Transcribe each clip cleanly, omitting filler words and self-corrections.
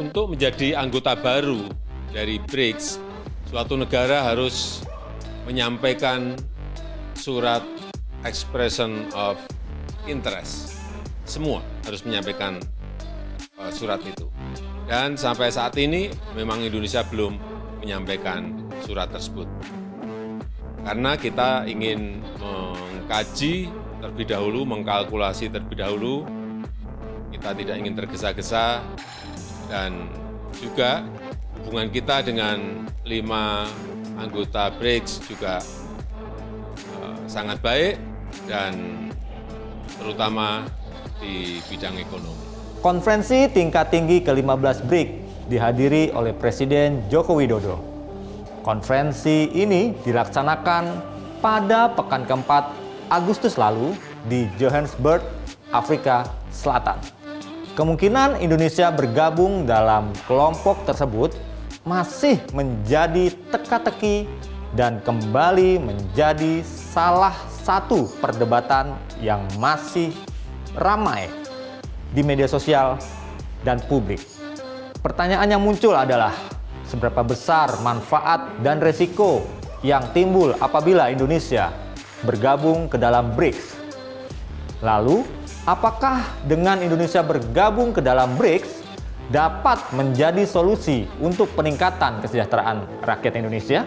untuk menjadi anggota baru dari BRICS, suatu negara harus menyampaikan surat expression of interest. Semua harus menyampaikan surat itu. Dan sampai saat ini memang Indonesia belum menyampaikan surat tersebut. Karena kita ingin mengkaji terlebih dahulu, mengkalkulasi terlebih dahulu, kita tidak ingin tergesa-gesa, dan juga hubungan kita dengan 5 anggota BRICS juga sangat baik, dan terutama di bidang ekonomi. Konferensi tingkat tinggi ke-15 BRICS dihadiri oleh Presiden Joko Widodo. Konferensi ini dilaksanakan pada pekan keempat Agustus lalu di Johannesburg, Afrika Selatan. Kemungkinan Indonesia bergabung dalam kelompok tersebut masih menjadi teka-teki dan kembali menjadi salah satu perdebatan yang masih ramai di media sosial dan publik. Pertanyaan yang muncul adalah seberapa besar manfaat dan resiko yang timbul apabila Indonesia bergabung ke dalam BRICS. Lalu, apakah dengan Indonesia bergabung ke dalam BRICS dapat menjadi solusi untuk peningkatan kesejahteraan rakyat Indonesia?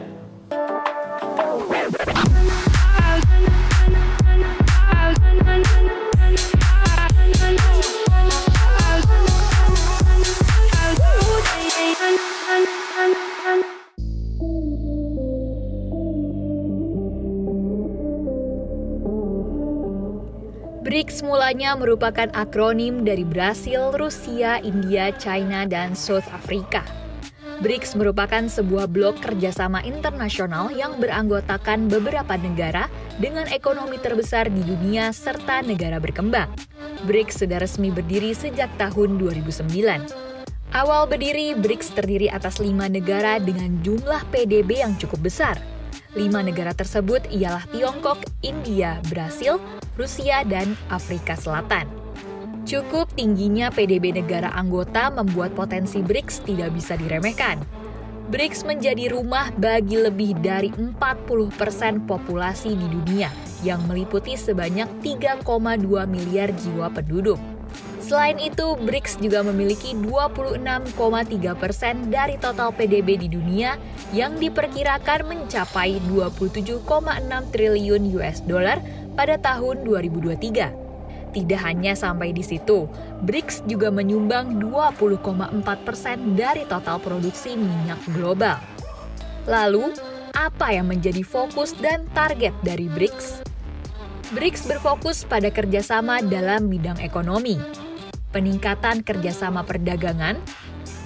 BRICS mulanya merupakan akronim dari Brasil, Rusia, India, China, dan South Africa. BRICS merupakan sebuah blok kerjasama internasional yang beranggotakan beberapa negara dengan ekonomi terbesar di dunia serta negara berkembang. BRICS sudah resmi berdiri sejak tahun 2009. Awal berdiri, BRICS terdiri atas 5 negara dengan jumlah PDB yang cukup besar. 5 negara tersebut ialah Tiongkok, India, Brasil, Rusia, dan Afrika Selatan. Cukup tingginya PDB negara anggota membuat potensi BRICS tidak bisa diremehkan. BRICS menjadi rumah bagi lebih dari 40% populasi di dunia yang meliputi sebanyak 3,2 miliar jiwa penduduk. Selain itu, BRICS juga memiliki 26,3% dari total PDB di dunia yang diperkirakan mencapai 27,6 triliun US dollar pada tahun 2023. Tidak hanya sampai di situ, BRICS juga menyumbang 20,4% dari total produksi minyak global. Lalu, apa yang menjadi fokus dan target dari BRICS? BRICS berfokus pada kerjasama dalam bidang ekonomi, peningkatan kerjasama perdagangan,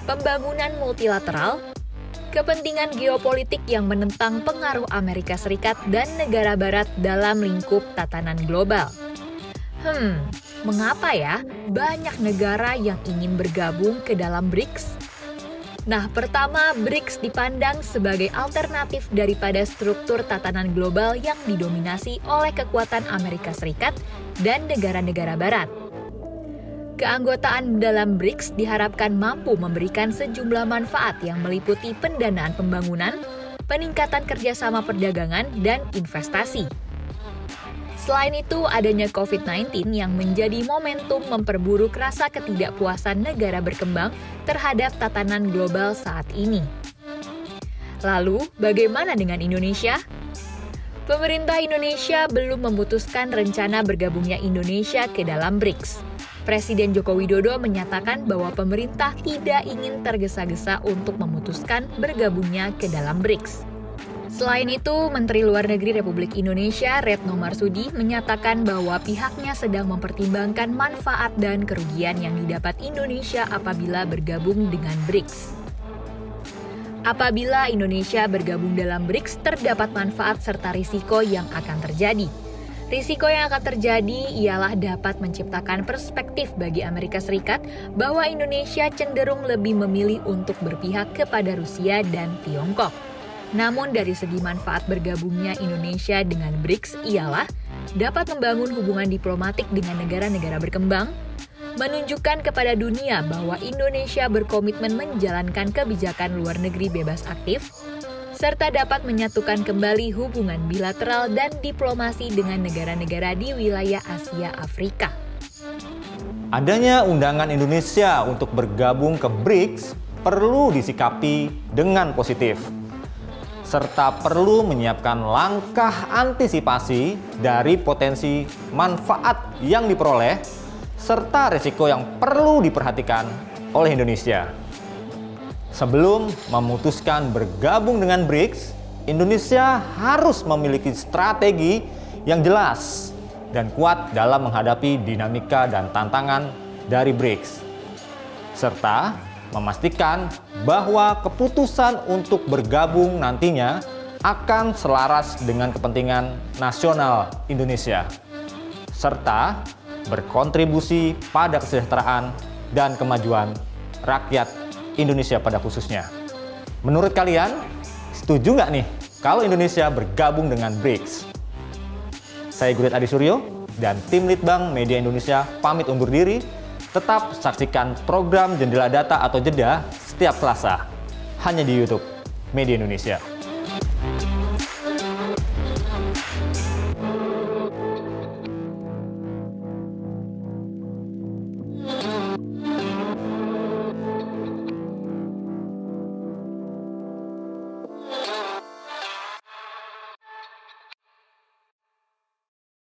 pembangunan multilateral, kepentingan geopolitik yang menentang pengaruh Amerika Serikat dan negara barat dalam lingkup tatanan global. Mengapa ya banyak negara yang ingin bergabung ke dalam BRICS? Nah, pertama, BRICS dipandang sebagai alternatif daripada struktur tatanan global yang didominasi oleh kekuatan Amerika Serikat dan negara-negara barat. Keanggotaan dalam BRICS diharapkan mampu memberikan sejumlah manfaat yang meliputi pendanaan pembangunan, peningkatan kerjasama perdagangan, dan investasi. Selain itu, adanya COVID-19 yang menjadi momentum memperburuk rasa ketidakpuasan negara berkembang terhadap tatanan global saat ini. Lalu, bagaimana dengan Indonesia? Pemerintah Indonesia belum memutuskan rencana bergabungnya Indonesia ke dalam BRICS. Presiden Joko Widodo menyatakan bahwa pemerintah tidak ingin tergesa-gesa untuk memutuskan bergabungnya ke dalam BRICS. Selain itu, Menteri Luar Negeri Republik Indonesia Retno Marsudi menyatakan bahwa pihaknya sedang mempertimbangkan manfaat dan kerugian yang didapat Indonesia apabila bergabung dengan BRICS. Apabila Indonesia bergabung dalam BRICS, terdapat manfaat serta risiko yang akan terjadi. Risiko yang akan terjadi ialah dapat menciptakan perspektif bagi Amerika Serikat bahwa Indonesia cenderung lebih memilih untuk berpihak kepada Rusia dan Tiongkok. Namun dari segi manfaat bergabungnya Indonesia dengan BRICS ialah dapat membangun hubungan diplomatik dengan negara-negara berkembang, menunjukkan kepada dunia bahwa Indonesia berkomitmen menjalankan kebijakan luar negeri bebas aktif, serta dapat menyatukan kembali hubungan bilateral dan diplomasi dengan negara-negara di wilayah Asia Afrika. Adanya undangan Indonesia untuk bergabung ke BRICS perlu disikapi dengan positif, serta perlu menyiapkan langkah antisipasi dari potensi manfaat yang diperoleh, serta risiko yang perlu diperhatikan oleh Indonesia. Sebelum memutuskan bergabung dengan BRICS, Indonesia harus memiliki strategi yang jelas dan kuat dalam menghadapi dinamika dan tantangan dari BRICS, serta memastikan bahwa keputusan untuk bergabung nantinya akan selaras dengan kepentingan nasional Indonesia, serta berkontribusi pada kesejahteraan dan kemajuan rakyat Indonesia pada khususnya. Menurut kalian, setuju nggak nih kalau Indonesia bergabung dengan BRICS? Saya Gurit Adi Suryo dan tim Litbang Media Indonesia pamit undur diri. Tetap saksikan program Jendela Data atau Jeda setiap Selasa hanya di YouTube Media Indonesia.